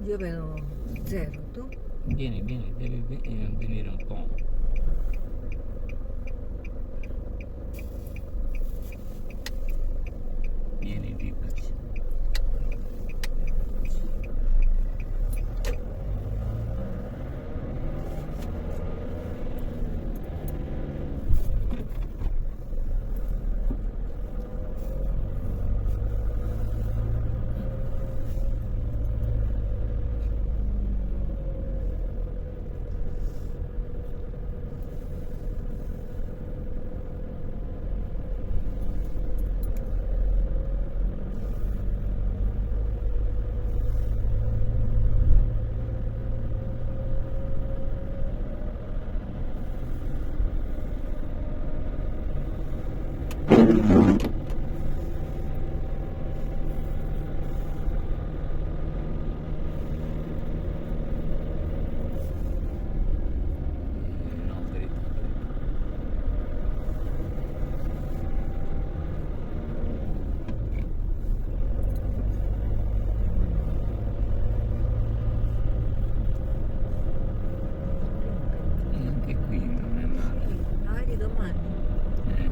Io vedo zero, tu? Devi venire un po'. Vieni di così. No, dritto. E anche qui non è male. Magari domani. Eh.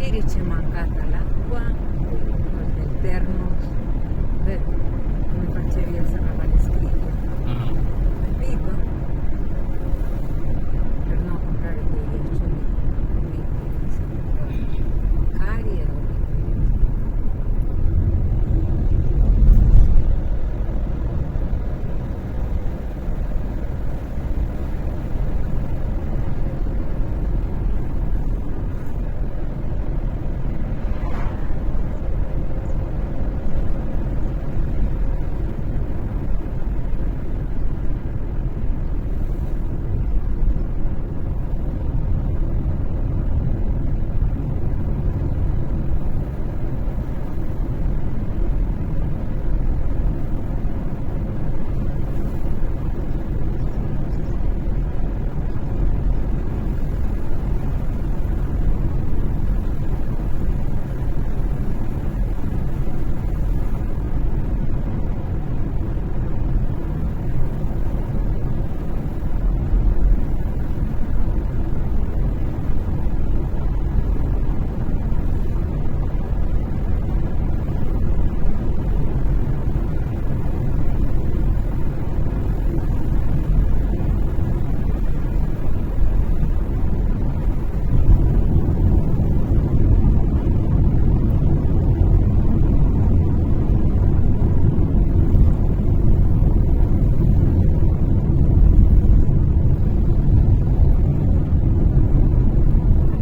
Ieri ci è mancata l'acqua nel termos. Vedi come facevi a salvare scritto. Ah, Capito? Per non comprare quei ghiaccioli orribili, sempre cari e orribili.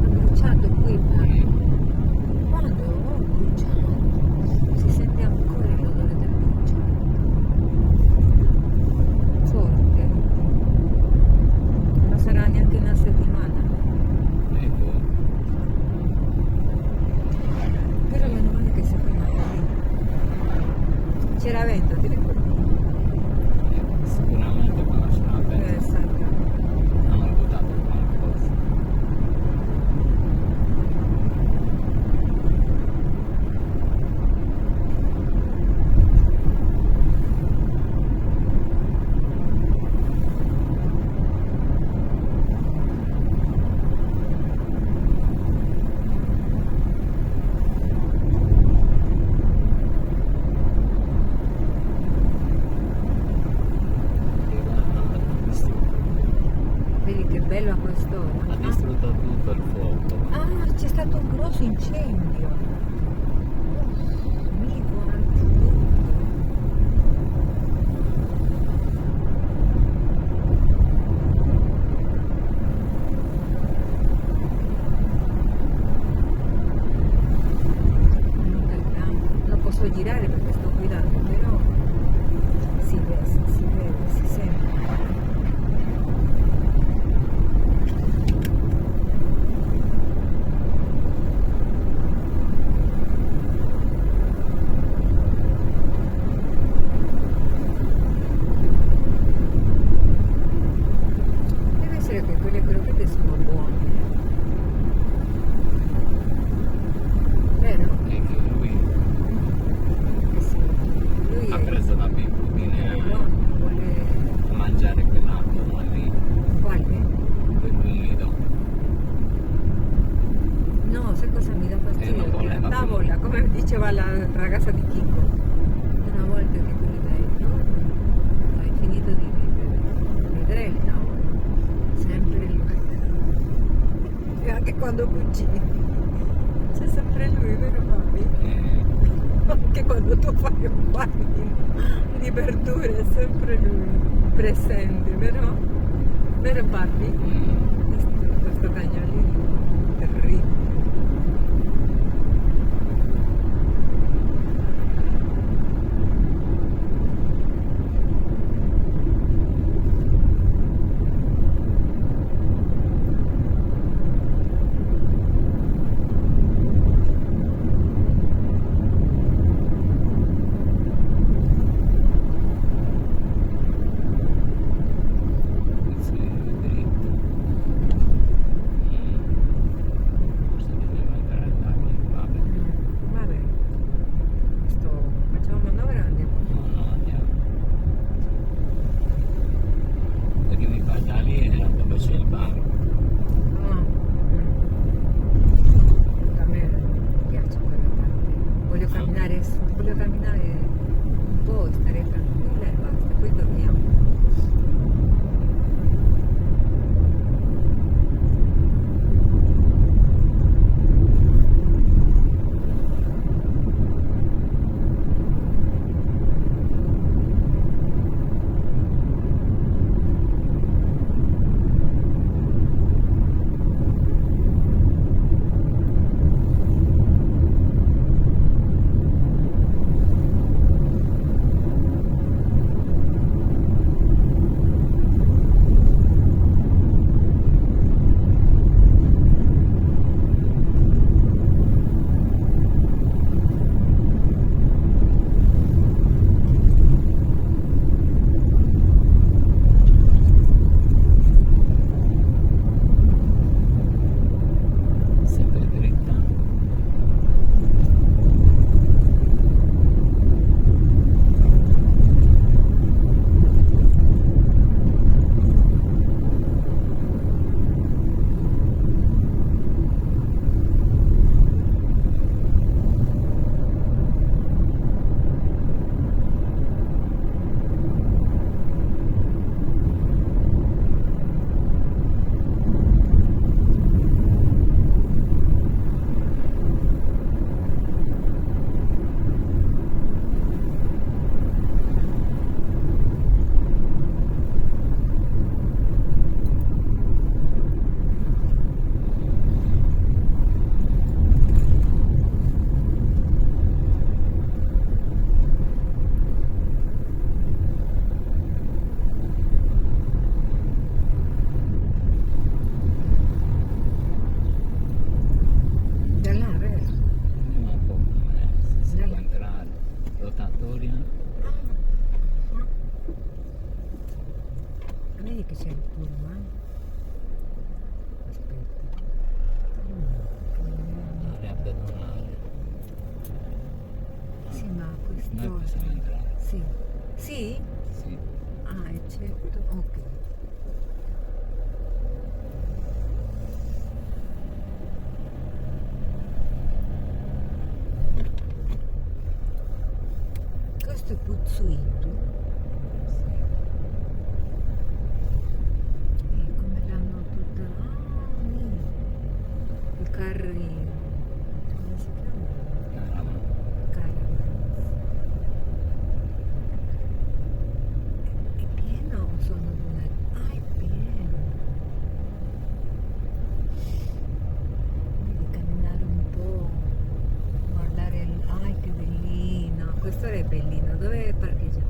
Hanno bruciato qui, ma quando ho bruciato si sente ancora l'odore del bruciato. Forte. Non sarà neanche una settimana. ecco. Però meno male che si è fermata lì. C'era vento, ti ricordi? Sicuramente quando c'era la festa Esatto. hanno buttato qualcosa. E guarda, Vedi che bello a quest'ora. ha distrutto tutto il fuoco. Ah, c'è stato un grosso incendio. Mi guardi tutto. Non posso girare perché sto guidando, però si vede, si sente. Deve essere che quelle crocchette sono buone, vero? E che lui Eh sì. Lui ha è preso l'abitudine buono, vuole... a mangiare quell'acqua lì, Quale? quell'umido. No, sai cosa mi dà fastidio? non Che voleva a tavola, come diceva la ragazza di Chico, una volta che tu gli dai il giorno, hai finito di vivere, vedrai il tavolo, sempre lui. E anche quando cucini, c'è sempre lui, vero papi? Anche quando tu fai un bagno di verdure, è sempre lui presente, vero? Vero papi? Questo cagnolino terribile. Sì, dritto. camminare un po', stare tranquilla e basta, poi dormiamo. Sempre dritta. Da là, vero? Andiamo un po' se si può entrare. Rotatoria. Vedi che c'è il pullman? Aspetta. Area pedonale. Sì, ma Noi questo... possiamo entrare. Sì. Sì? Sì. Ah, eccetto. Ok. Questo è Puzzuito. E come l'hanno tutta... Ah, il carrino. Come si chiama? Caravan. Caravans. È pieno o sono lunari? Ah, è pieno. Devi camminare un po', guardare il... Ah, che bellino. Questo è bellino. Dove parcheggiamo?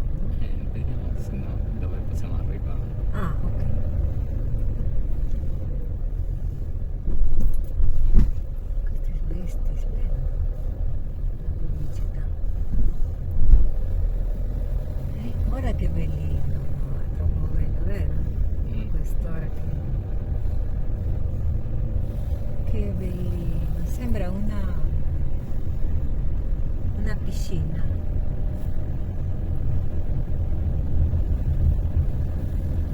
Vediamo se no, dove possiamo arrivare. Ah, ok. Questi bene. La pubblicità. Ora che bellino, è troppo bello, vero? Quest'ora che bellino, sembra una piscina.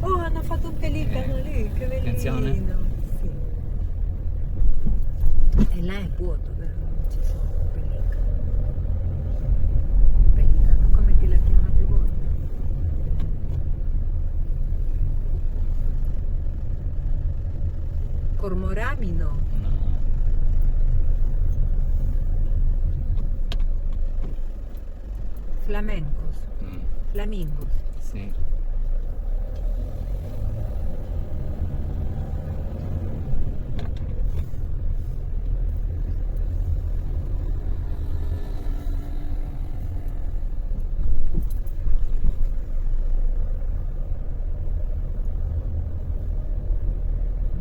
Oh, hanno fatto un pelicano lì, che bellino. Attenzione. Sì. E là è vuoto, vero? Non ci sono pelicani. Pelicano, come che la chiamate voi? Cormorani no. No. Flamencos. Flamingos. Sì.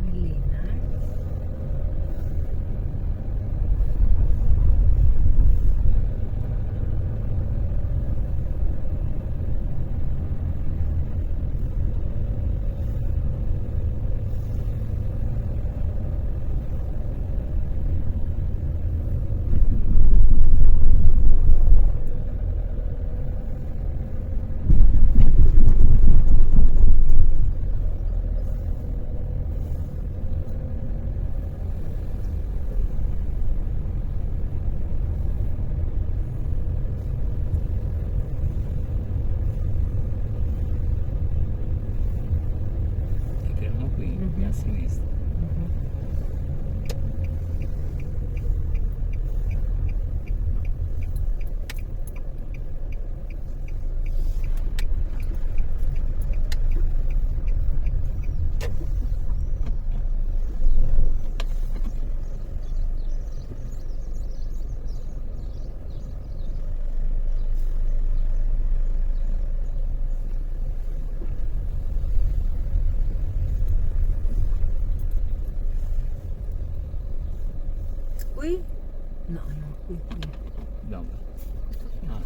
Bellina, eh? Niente, Dove? questo qui. Ah,